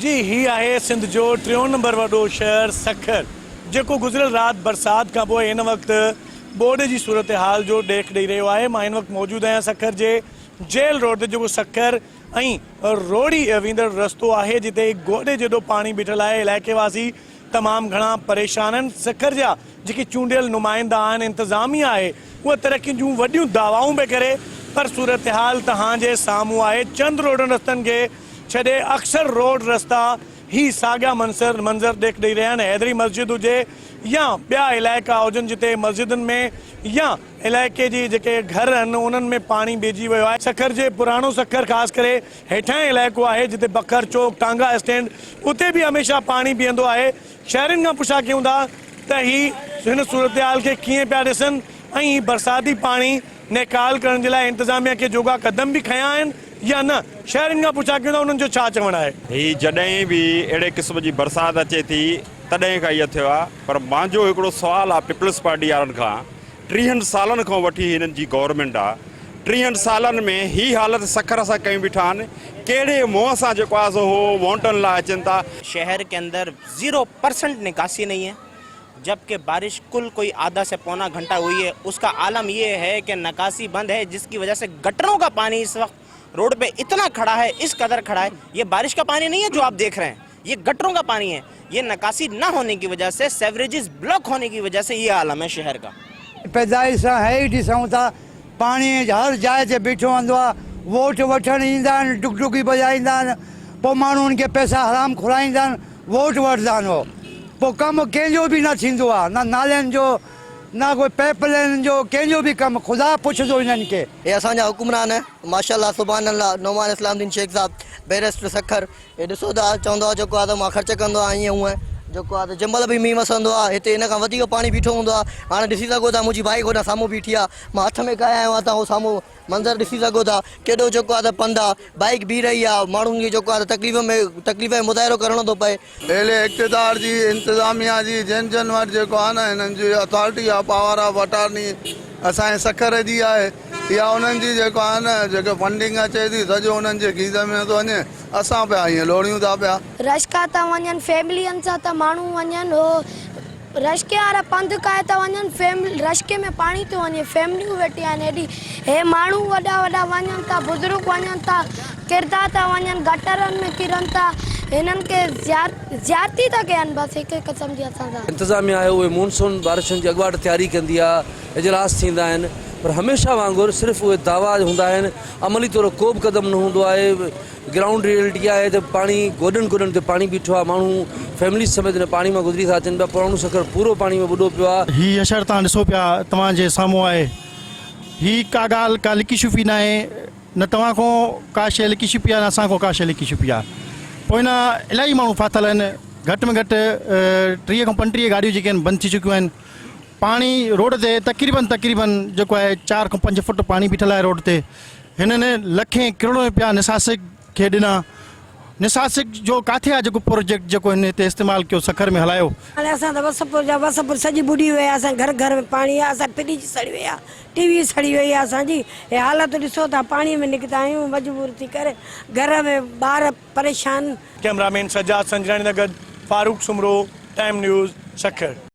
जी ही आहे सिंध जो 3 नंबर वॾो शहर सखर, जेको गुज़िरियल रात बरसात खां पोइ हिन वक़्तु ॿोॾि जी सूरत हाल जो ॾेख ॾेई रहियो आहे। मां हिन वक़्तु मौजूदु आहियां सखर जे जेल रोड ते, जेको सखर ऐं रोड़ी वेंदड़ रस्तो आहे, जिते गोॾे जेॾो पाणी बीठल आहे। इलाइक़े वासी तमामु घणा परेशान आहिनि। सखर जा जेके चूंडियल नुमाइंदा आहिनि, इंतिज़ामिया आहे, उहा तरक़ी जूं वॾियूं दावाऊं बि करे, पर सूरत हाल तव्हांजे साम्हूं आहे। चंद रोडनि रस्तनि खे छॾे अक्सर रोड रस्ता ही साॻिया मंज़र ॾेख ॾेई रहिया आहिनि। हैदरी मस्जिद हुजे या ॿिया इलाइक़ा हुजनि जिते मस्जिदुनि में या इलाइक़े जी जेके घर आहिनि उन्हनि में पाणी बीहजी वियो आहे। सखर जे पुराणो सखर ख़ासि करे हेठां इलाइक़ो आहे, जिते बकर चौक, टांगा स्टैंड, उते बि हमेशह पाणी बीहंदो आहे। शहरनि खां पुछा कयूं था त ही हिन सूरत हाल खे कीअं पिया ॾिसनि ऐं बरसाती पाणी निकाल करण जे लाइ इंतिज़ामिया खे जोगा कदम बि खयां आहिनि या न। शहरनि खां पुछा कयूं था उन्हनि जो छा चवणु आहे। ही जॾहिं बि अहिड़े क़िस्म जी बरसाति अचे थी तॾहिं खां इहो थियो आहे। पर मुंहिंजो हिकिड़ो सुवालु आहे पीपल्स पार्टी वारनि खां, 30 सालनि खां वठी हिननि जी गवर्नमेंट आहे, 30 सालनि में ही हालत सखर सां कयूं बीठा आहिनि। कहिड़े मुंहं सां जेको आहे सो हो वोटनि लाइ अचनि था। शहर के अंदर 0% निकासी नहीं है, जबकि बारिश कुल कोई आधा से पौना घंटा हुई है। उसका आलम ये है कि निकासी बंद है, जिसकी वजह से गटरों का पानी इस वक्त रोड पे इतना खड़ा है, इस कदर खड़ा है। ये बारिश का पानी नहीं है जो आप देख रहे हैं, ये गटरों का पानी है। ये निकासी ना होने की वजह से, सेवरेजेस ब्लॉक होने की वजह से ये आलम है शहर का। पैदाइश है ही ॾिसूं था, पाणी हर जाइ ते बीठो हूंदो आहे। वोट वठण ईंदा आहिनि, डुकडुकी बजाईंदा आहिनि, पोइ माण्हू उनखे पैसा हराम घुराईंदा आहिनि, वोट वठंदा आहिनि। पोइ कमु कंहिंजो बि न थींदो आहे, न नालियुनि जो, न कोई पाइपलाइन जो, कंहिंजो बि कमु। ख़ुदा पुछंदो हिननि खे। ये असांजा हुकुमरान है, माशाअल्लाह सुभान अल्लाह। नौमान इस्लामुद्दीन शेख साहब, बैरिस्टर सखर, ये ॾिसो था, चवंदो आहे जेको आहे त मां ख़र्च कंदो आहियां ईअं हूअं, जेको आहे त जंहिंमहिल बि मींहुं वसंदो आहे हिते इन खां वधीक पाणी बीठो हूंदो आहे। हाणे ॾिसी सघो था, मुंहिंजी बाइक होॾां साम्हूं बीठी आहे, मां हथ में खयां आहियां, तव्हां उहो साम्हूं मंज़र ॾिसी सघो था, केॾो जेको आहे त पंधु आहे, बाइक बीह रही आहे। माण्हुनि खे जेको आहे त तकलीफ़ में मुज़ाहिरो करणो थो पए। पहले इक़्तिदार जी, इंतिज़ामिया जी, जिन वटि जेको आहे न हिननि जी अथॉरिटी आहे, पावर ऑफ अटॉर्नी असांजे सखर जी आहे, या उन्हनि जी जेको आहे न जेके फंडिंग अचे थी सॼो उन्हनि जे खीस में थो वञे। असां पिया हीअं लोड़ियूं था पिया। रश्का था वञनि, फैमिलियुनि सां त माण्हू वञनि, हो रश्के वारा पंधु काए था वञनि, रश्के में पाणी थो वञे, फैमिलियूं वेठी आहिनि हेॾी। हे माण्हू वॾा वॾा वञनि था, बुज़ुर्ग वञनि था, किरदा था वञनि, गटरनि में किरनि था, हिननि खे ज़्यादती था कनि। बसि हिकु क़िस्म जी असां सां इंतिज़ामिया आहे, उहे मानसून बारिशुनि जी अॻुवाट तयारी कंदी आहे, इजलास थींदा आहिनि, पर हमेशह वांगुरु सिर्फ़ु उहे दावा हूंदा आहिनि, अमली तौरु को बि क़दम न हूंदो आहे। ग्राउंड रियलिटी आहे त पाणी गोॾनि गोॾनि ते पाणी बीठो आहे, माण्हू फैमिली समेत हिन पाणी मां गुज़री था अचनि पिया। पुराणो सखर पूरो पाणी में ॿुॾो पियो आहे। हीअ अशर तव्हां ॾिसो पिया, तव्हांजे साम्हूं आहे। हीअ का ॻाल्हि का लिकी छुपी न आहे, न तव्हां खां का शइ लिकी छुपी आहे, न असां खां का शइ लिकी छुपी आहे। पोइ हिन इलाही माण्हू फाथल आहिनि, घटि में घटि 30 खां 35 गाॾियूं जेके आहिनि बंदि थी चुकियूं आहिनि। पाणी रोड ते तक़रीबन जेको आहे 4 खां 5 फुट पाणी बीठल आहे रोड ते। हिननि लखें किरोड़ों रुपया निसासिक खे ॾिना। निसासिक जो किथे आहे जेको प्रोजेक्ट जेको हिन हिते इस्तेमालु कयो, सखर में हलायो। हाणे असां त वसपुर सॼी ॿुॾी वई आहे, असां घर घर में पाणी आहे, असां फ्रिज सड़ी वई आहे, टीवी सड़ी वई आहे। असांजी हे हालत ॾिसो था, पाणीअ में निकिता आहियूं मजबूर थी करे, घर में ॿार परेशान। कैमरामैन सजाद संजरानी नगर, फारूक सुमरो, टाइम न्यूज़, सखर।